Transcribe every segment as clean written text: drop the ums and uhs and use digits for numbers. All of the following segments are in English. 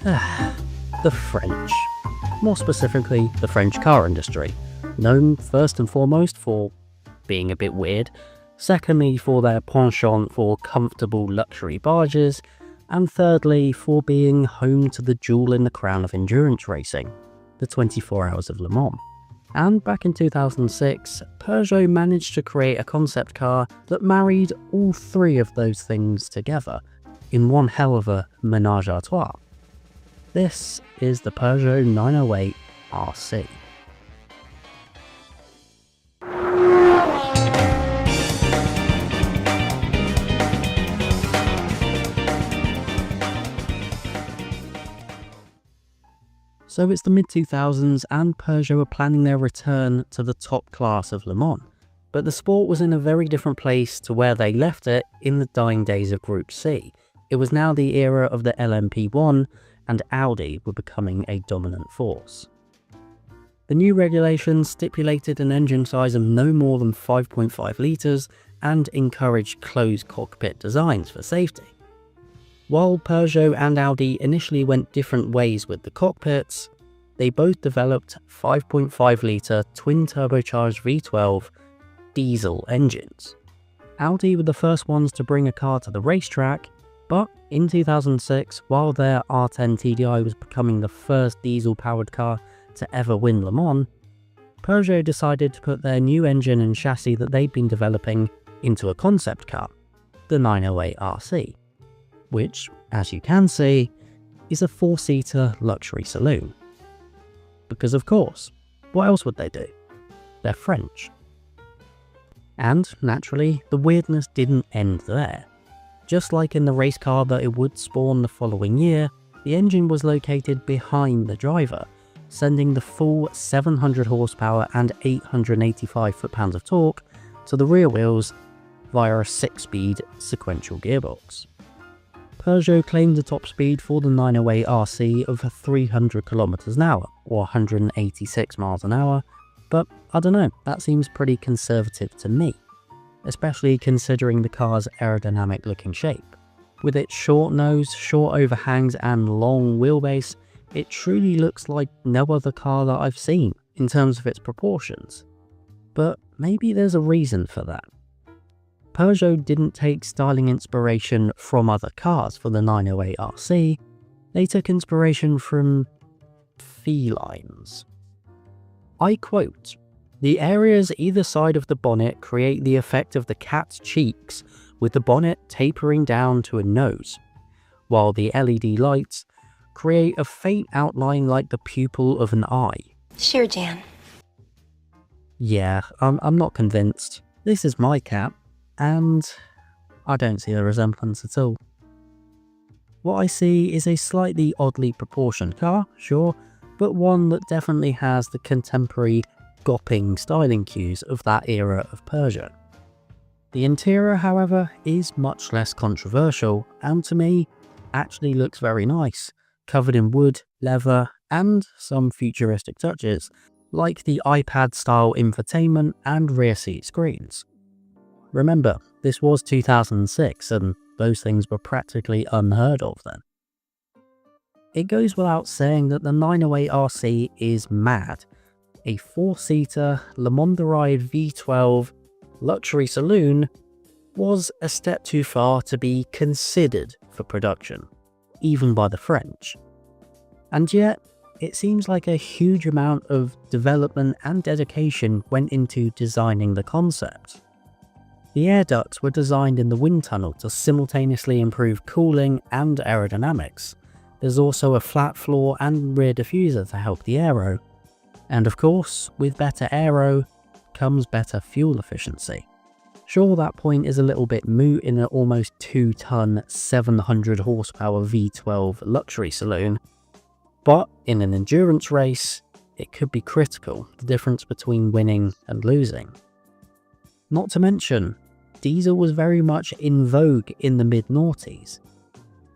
The French. More specifically, the French car industry, known first and foremost for being a bit weird, secondly for their penchant for comfortable luxury barges, and thirdly for being home to the jewel in the crown of endurance racing, the 24 Hours of Le Mans. And back in 2006, Peugeot managed to create a concept car that married all three of those things together in one hell of a ménage à trois. This is the Peugeot 908 RC. So it's the mid-2000s and Peugeot are planning their return to the top class of Le Mans. But the sport was in a very different place to where they left it in the dying days of Group C. It was now the era of the LMP1 and Audi were becoming a dominant force. The new regulations stipulated an engine size of no more than 5.5 litres and encouraged closed cockpit designs for safety. While Peugeot and Audi initially went different ways with the cockpits, they both developed 5.5 litre twin-turbocharged V12 diesel engines. Audi were the first ones to bring a car to the racetrack, but in 2006, while their R10 TDI was becoming the first diesel-powered car to ever win Le Mans, Peugeot decided to put their new engine and chassis that they'd been developing into a concept car, the 908 RC. Which, as you can see, is a 4-seater luxury saloon. Because of course, what else would they do? They're French. And, naturally, the weirdness didn't end there. Just like in the race car that it would spawn the following year, the engine was located behind the driver, sending the full 700 horsepower and 885 foot-pounds of torque to the rear wheels via a 6-speed sequential gearbox. Peugeot claimed the top speed for the 908 RC of 300 km an hour, or 186 miles an hour, but I don't know, that seems pretty conservative to me, especially considering the car's aerodynamic looking shape. With its short nose, short overhangs and long wheelbase, it truly looks like no other car that I've seen in terms of its proportions. But maybe there's a reason for that. Peugeot didn't take styling inspiration from other cars for the 908 RC, they took inspiration from felines. I quote, "The areas either side of the bonnet create the effect of the cat's cheeks, with the bonnet tapering down to a nose, while the LED lights create a faint outline like the pupil of an eye." Sure, Jan. Yeah, I'm not convinced. This is my cat. And I don't see a resemblance at all. What I see is a slightly oddly proportioned car, sure, but one that definitely has the contemporary gopping styling cues of that era of Peugeot. The interior, however, is much less controversial, and to me, actually looks very nice, covered in wood, leather, and some futuristic touches, like the iPad-style infotainment and rear seat screens. Remember, this was 2006 and those things were practically unheard of then. It goes without saying that the 908 RC is mad. A 4-seater Le Mans-derived V12 luxury saloon was a step too far to be considered for production, even by the French. And yet, it seems like a huge amount of development and dedication went into designing the concept. The air ducts were designed in the wind tunnel to simultaneously improve cooling and aerodynamics. There's also a flat floor and rear diffuser to help the aero. And of course, with better aero comes better fuel efficiency. Sure, that point is a little bit moot in an almost 2-ton, 700 horsepower V12 luxury saloon, but in an endurance race, it could be critical, the difference between winning and losing. Not to mention, diesel was very much in vogue in the mid-noughties.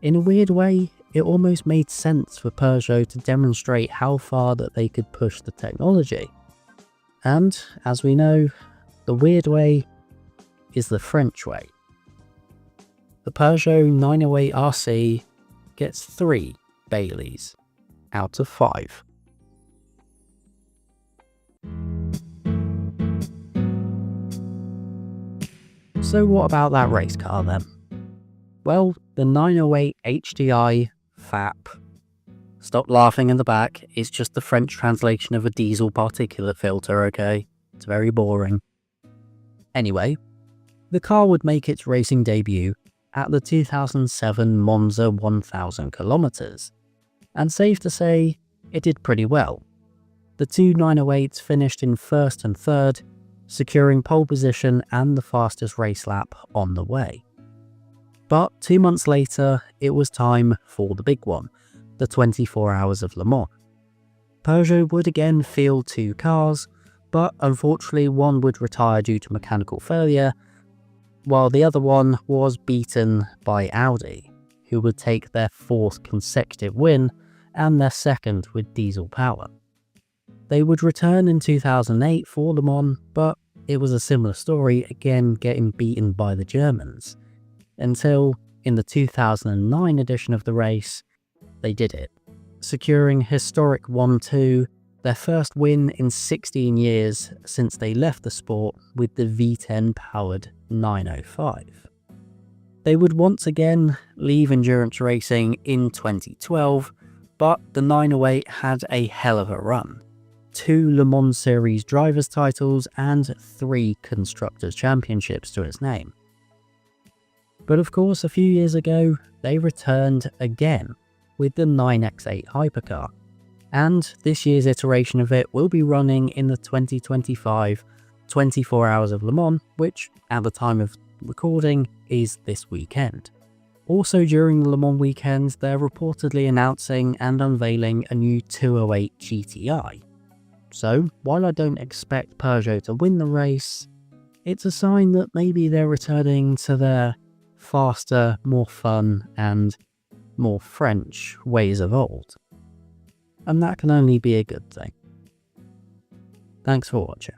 In a weird way, it almost made sense for Peugeot to demonstrate how far that they could push the technology. And, as we know, the weird way is the French way. The Peugeot 908 RC gets 3 Baileys out of 5. So what about that race car then? Well, the 908 HDI FAP. Stop laughing in the back, it's just the French translation of a diesel particulate filter, okay? It's very boring. Anyway, the car would make its racing debut at the 2007 Monza 1000 kilometers, and safe to say, it did pretty well. The two 908s finished in first and third, securing pole position and the fastest race lap on the way. But 2 months later, it was time for the big one, the 24 Hours of Le Mans. Peugeot would again field 2 cars, but unfortunately one would retire due to mechanical failure, while the other one was beaten by Audi, who would take their 4th consecutive win and their 2nd with diesel power. They would return in 2008 for Le Mans, but it was a similar story, again getting beaten by the Germans, until in the 2009 edition of the race, they did it, securing historic 1-2, their first win in 16 years since they left the sport with the V10 powered 905. They would once again leave endurance racing in 2012, but the 908 had a hell of a run. 2 Le Mans Series drivers titles and 3 Constructors Championships to its name. But of course, a few years ago, they returned again with the 9X8 hypercar, and this year's iteration of it will be running in the 2025 24 Hours of Le Mans, which at the time of recording is this weekend. Also during the Le Mans weekend, they're reportedly announcing and unveiling a new 208 GTI. So while I don't expect Peugeot to win the race, it's a sign that maybe they're returning to their faster, more fun and more French ways of old. And that can only be a good thing. Thanks for watching.